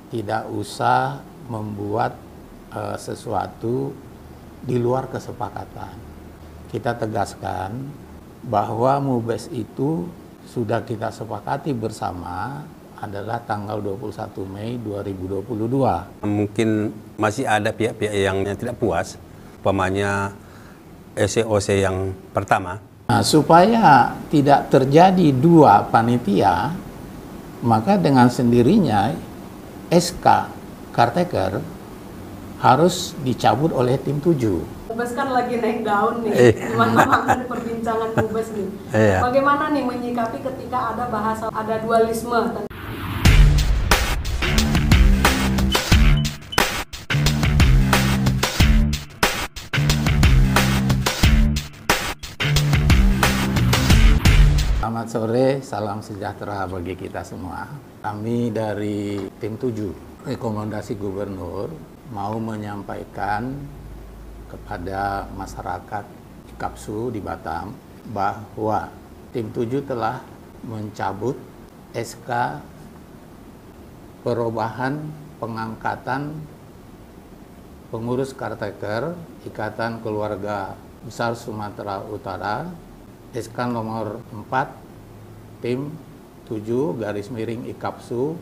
tidak usah membuat sesuatu di luar kesepakatan. Kita tegaskan bahwa MUBES itu sudah kita sepakati bersama adalah tanggal 21 Mei 2022. Mungkin masih ada pihak-pihak yang tidak puas, umpamanya SCOC yang pertama. Nah, supaya tidak terjadi dua panitia, maka dengan sendirinya SK Caretaker harus dicabut oleh tim 7. MUBES kan lagi naik daun nih, gimana perbincangan MUBES nih. Bagaimana nih menyikapi ketika ada bahasa, ada dualisme? Selamat sore, salam sejahtera bagi kita semua. Kami dari tim 7 rekomendasi gubernur mau menyampaikan kepada masyarakat Ikapsu di Batam bahwa tim 7 telah mencabut SK perubahan pengangkatan pengurus caretaker Ikatan Keluarga Besar Sumatera Utara SK nomor 4 tim 7 garis miring Ikapsu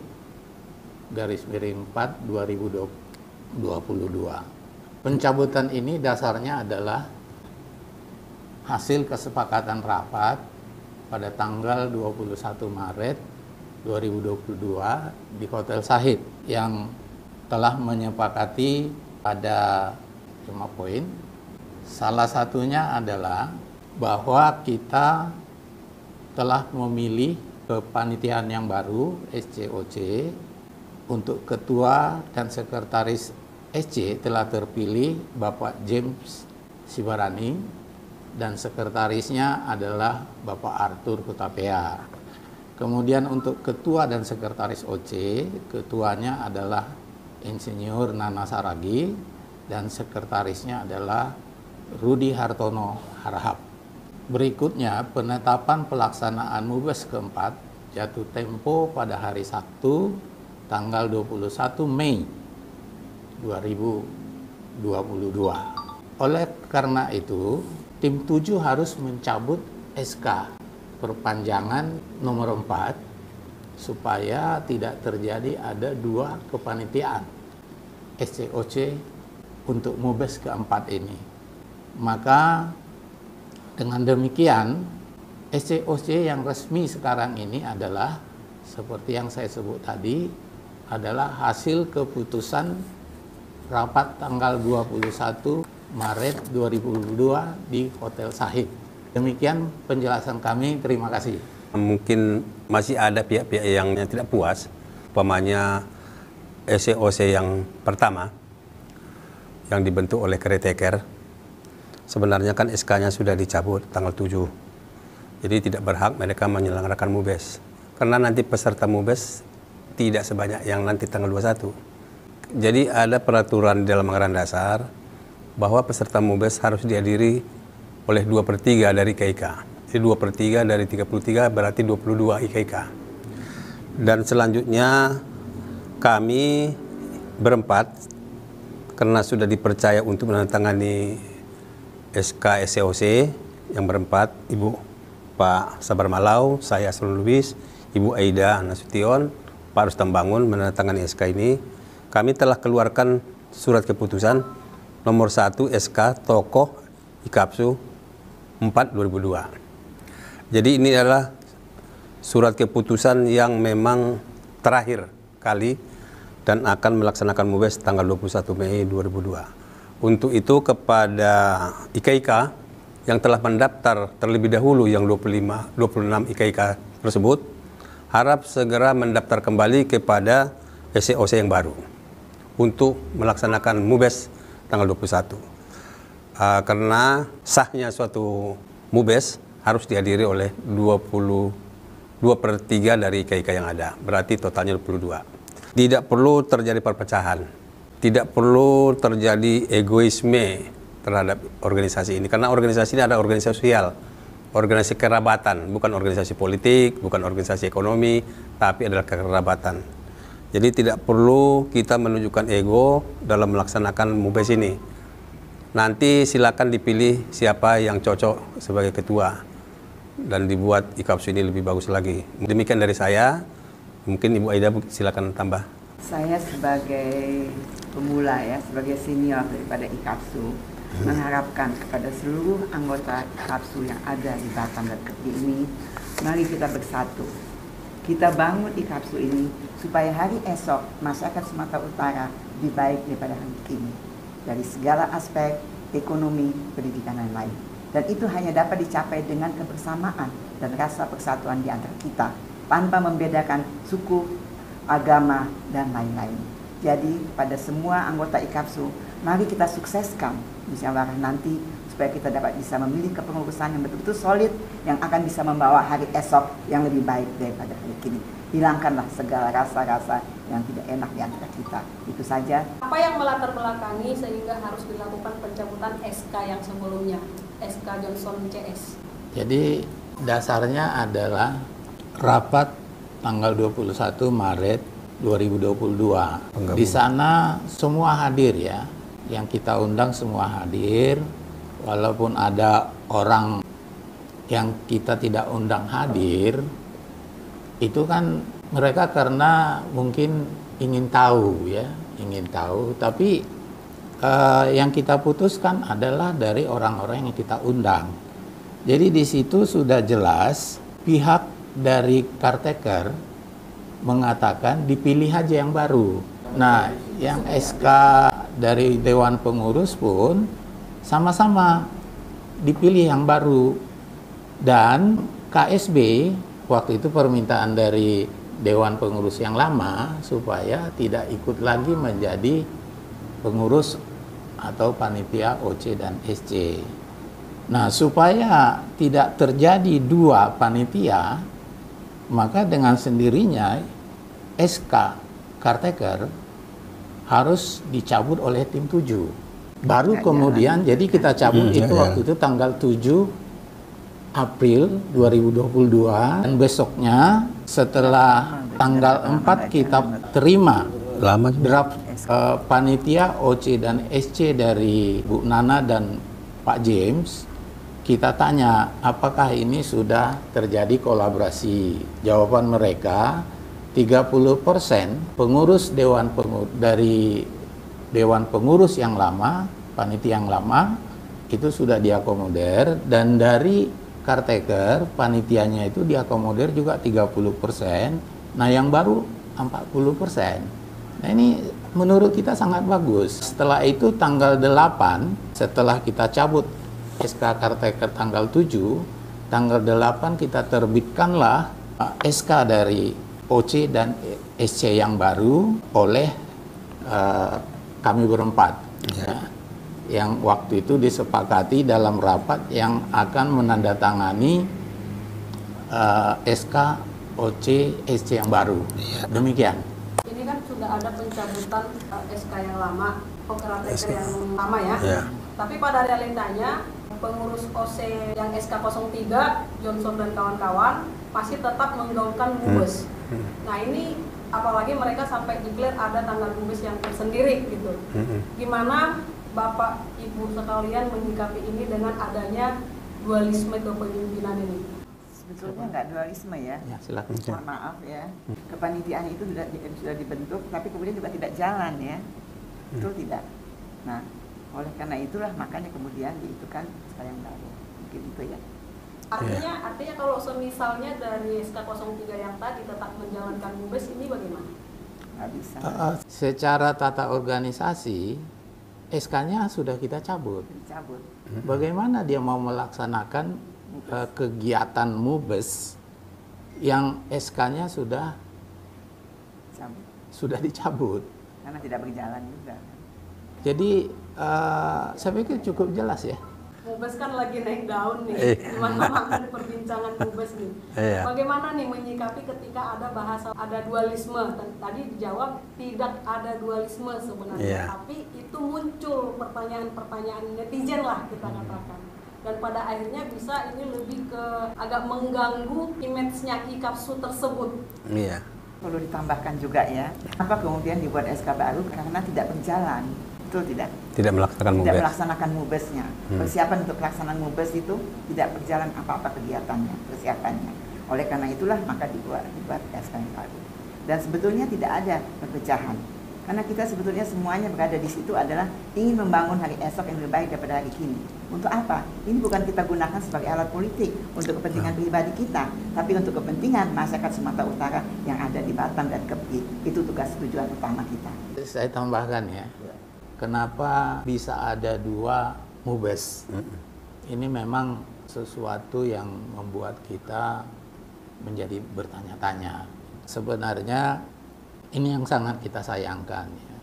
garis miring 4 2022. Pencabutan ini dasarnya adalah hasil kesepakatan rapat pada tanggal 21 Maret 2022 di Hotel Sahid yang telah menyepakati pada 5 poin. Salah satunya adalah bahwa kita telah memilih kepanitiaan yang baru SCOC untuk ketua dan sekretaris SC telah terpilih Bapak James Sibarani dan sekretarisnya adalah Bapak Arthur Hutapea. Kemudian untuk ketua dan sekretaris OC, ketuanya adalah Insinyur Nana Saragi dan sekretarisnya adalah Rudi Hartono Harahap. Berikutnya, penetapan pelaksanaan MUBES keempat jatuh tempo pada hari Sabtu tanggal 21 Mei 2022. Oleh karena itu, tim 7 harus mencabut SK perpanjangan nomor 4 supaya tidak terjadi ada dua kepanitiaan SCOC untuk MUBES keempat ini. Maka dengan demikian, SCOC yang resmi sekarang ini adalah, seperti yang saya sebut tadi, adalah hasil keputusan rapat tanggal 21 Maret 2022 di Hotel Sahid. Demikian penjelasan kami, terima kasih. Mungkin masih ada pihak-pihak yang tidak puas, umpamanya SCOC yang pertama, yang dibentuk oleh caretaker. Sebenarnya kan SK-nya sudah dicabut tanggal 7. Jadi tidak berhak mereka menyelenggarakan MUBES. Karena nanti peserta MUBES tidak sebanyak yang nanti tanggal 21. Jadi ada peraturan di dalam anggaran dasar bahwa peserta MUBES harus dihadiri oleh 2/3 dari IKIK. Jadi 2/3 dari 33 berarti 22 IKIK. Dan selanjutnya kami berempat, karena sudah dipercaya untuk menandatangani SK SCOC yang berempat, Ibu Pak Sabar Malau, saya Asrul Lubis, Ibu Aida Nasution, Pak Rustam Bangun menandatangani SK ini. Kami telah keluarkan surat keputusan nomor 1 SK Tokoh Ikapsu 4 2002. Jadi ini adalah surat keputusan yang memang terakhir kali dan akan melaksanakan MUBES tanggal 21 Mei 2002. Untuk itu kepada IKIK yang telah mendaftar terlebih dahulu yang 26 IKIK tersebut, harap segera mendaftar kembali kepada SCOC yang baru untuk melaksanakan MUBES tanggal 21. Karena sahnya suatu MUBES harus dihadiri oleh 22/3 dari IKIK yang ada, berarti totalnya 22. Tidak perlu terjadi perpecahan. Tidak perlu terjadi egoisme terhadap organisasi ini, karena organisasi ini ada organisasi sosial, organisasi kerabatan, bukan organisasi politik, bukan organisasi ekonomi, tapi adalah kekerabatan. Jadi tidak perlu kita menunjukkan ego dalam melaksanakan MUBES ini. Nanti silakan dipilih siapa yang cocok sebagai ketua dan dibuat IKAPSU ini lebih bagus lagi. Demikian dari saya. Mungkin Ibu Aida silakan tambah. Saya sebagai pemula ya, sebagai senior daripada IKAPSU mengharapkan kepada seluruh anggota IKAPSU yang ada di Batam dan Kepri ini, mari kita bersatu. Kita bangun IKAPSU ini supaya hari esok masyarakat Sumatera Utara lebih baik daripada hari ini. Dari segala aspek ekonomi, pendidikan, dan lain. Dan itu hanya dapat dicapai dengan kebersamaan dan rasa persatuan di antara kita, tanpa membedakan suku, agama, dan lain-lain. Jadi pada semua anggota IKAPSU, mari kita sukseskan musyawarah nanti supaya kita dapat bisa memilih kepengurusan yang betul-betul solid yang akan bisa membawa hari esok yang lebih baik daripada hari ini. Hilangkanlah segala rasa-rasa yang tidak enak di antara kita. Itu saja. Apa yang melatar belakangi sehingga harus dilakukan pencabutan SK yang sebelumnya, SK Johnson CS? Jadi dasarnya adalah rapat tanggal 21 Maret 2022. Di sana semua hadir ya, yang kita undang semua hadir. Walaupun ada orang yang kita tidak undang hadir, itu kan mereka karena mungkin ingin tahu ya, ingin tahu. Tapi yang kita putuskan adalah dari orang-orang yang kita undang. Jadi di situ sudah jelas pihak dari caretaker mengatakan dipilih aja yang baru. Nah, yang SK dari Dewan Pengurus pun sama-sama dipilih yang baru. Dan KSB waktu itu permintaan dari Dewan Pengurus yang lama supaya tidak ikut lagi menjadi pengurus atau panitia OC dan SC. Nah, supaya tidak terjadi dua panitia, maka dengan sendirinya SK caretaker harus dicabut oleh tim 7. Baru kemudian, jadi kita cabut itu waktu itu tanggal 7 April 2022, dan besoknya setelah tanggal 4 kita terima draft panitia OC dan SC dari Bu Nana dan Pak James. Kita tanya apakah ini sudah terjadi kolaborasi. Jawaban mereka 30% pengurus dari Dewan Pengurus yang lama, panitia yang lama, itu sudah diakomodir, dan dari caretaker, panitianya itu diakomodir juga 30%, nah yang baru 40%. Nah ini menurut kita sangat bagus. Setelah itu tanggal 8, setelah kita cabut SK caretaker tanggal 7, tanggal 8 kita terbitkanlah SK dari OC dan SC yang baru oleh kami berempat, ya, yang waktu itu disepakati dalam rapat yang akan menandatangani SK OC SC yang baru. Demikian. Ini kan sudah ada pencabutan SK yang lama, caretaker yang lama ya. Tapi pada realitanya pengurus OC yang SK 03 Johnson dan kawan-kawan masih tetap menggaungkan MUBES. Nah ini apalagi mereka sampai declare ada tanggal MUBES yang tersendiri gitu. Gimana Bapak Ibu sekalian menyikapi ini dengan adanya dualisme kepemimpinan ini? Sebetulnya nggak dualisme ya. Ya, silakan. Mohon maaf ya. Kepanitiaan itu sudah dibentuk, tapi kemudian juga tidak jalan ya. Betul tidak? Nah, oleh karena itulah makanya kemudian diitukan SK yang baru. Mungkin itu ya. Artinya kalau semisalnya dari SK 03 yang tadi tetap menjalankan MUBES ini bagaimana? Nggak bisa. Secara tata organisasi, SK-nya sudah kita cabut. Dicabut. Bagaimana dia mau melaksanakan kegiatan MUBES yang SK-nya sudah dicabut? Karena tidak berjalan juga. Jadi saya pikir cukup jelas ya. MUBES kan lagi naik daun nih, gimana makan perbincangan MUBES nih. Bagaimana nih menyikapi ketika ada bahasa, ada dualisme? Tadi dijawab tidak ada dualisme sebenarnya, tapi itu muncul pertanyaan-pertanyaan netizen lah kita katakan. Dan pada akhirnya bisa ini lebih ke agak mengganggu image-nya IKAPSU tersebut. Perlu ditambahkan juga ya, apa kemudian dibuat SK baru karena tidak berjalan, betul tidak? Tidak melaksanakan mubesnya. Persiapan untuk pelaksanaan mubes itu tidak berjalan apa-apa kegiatannya, persiapannya. Oleh karena itulah maka dibuat SK yang baru. Dan sebetulnya tidak ada perpecahan. Karena kita sebetulnya semuanya berada di situ adalah ingin membangun hari esok yang lebih baik daripada hari kini. Untuk apa? Ini bukan kita gunakan sebagai alat politik untuk kepentingan pribadi kita, tapi untuk kepentingan masyarakat Sumatera Utara yang ada di Batam dan Kepri. Itu tugas tujuan utama kita. Saya tambahkan ya, kenapa bisa ada 2 mubes? Ini memang sesuatu yang membuat kita menjadi bertanya-tanya. Sebenarnya ini yang sangat kita sayangkan ya.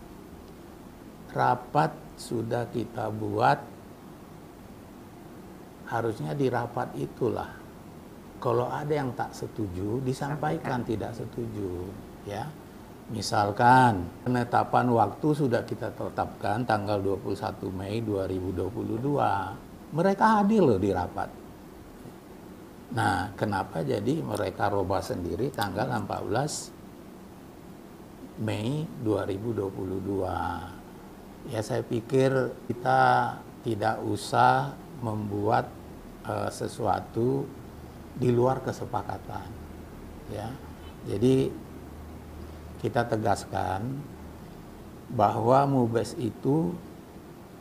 Rapat sudah kita buat, harusnya di rapat itulah kalau ada yang tak setuju disampaikan tidak setuju ya. Misalkan penetapan waktu sudah kita tetapkan tanggal 21 Mei 2022. Mereka hadir loh di rapat. Nah, kenapa jadi mereka robah sendiri tanggal 14 Mei 2022. Ya, saya pikir kita tidak usah membuat sesuatu di luar kesepakatan. Ya. Jadi kita tegaskan bahwa mubes itu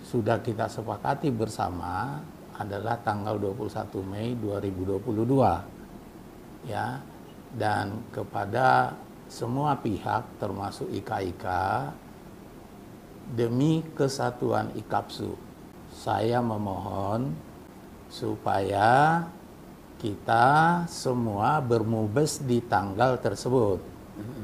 sudah kita sepakati bersama adalah tanggal 21 Mei 2022. Ya. Dan kepada semua pihak termasuk IKIK, demi kesatuan IKAPSU, saya memohon supaya kita semua bermubes di tanggal tersebut,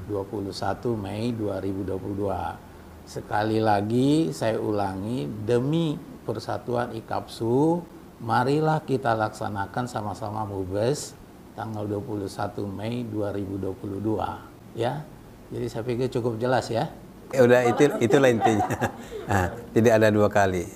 21 Mei 2022. Sekali lagi saya ulangi, demi persatuan IKAPSU, marilah kita laksanakan sama-sama mubes tanggal 21 Mei 2022. Ya, jadi saya pikir cukup jelas ya. Udah itulah intinya. Nah, tidak ada 2 kali.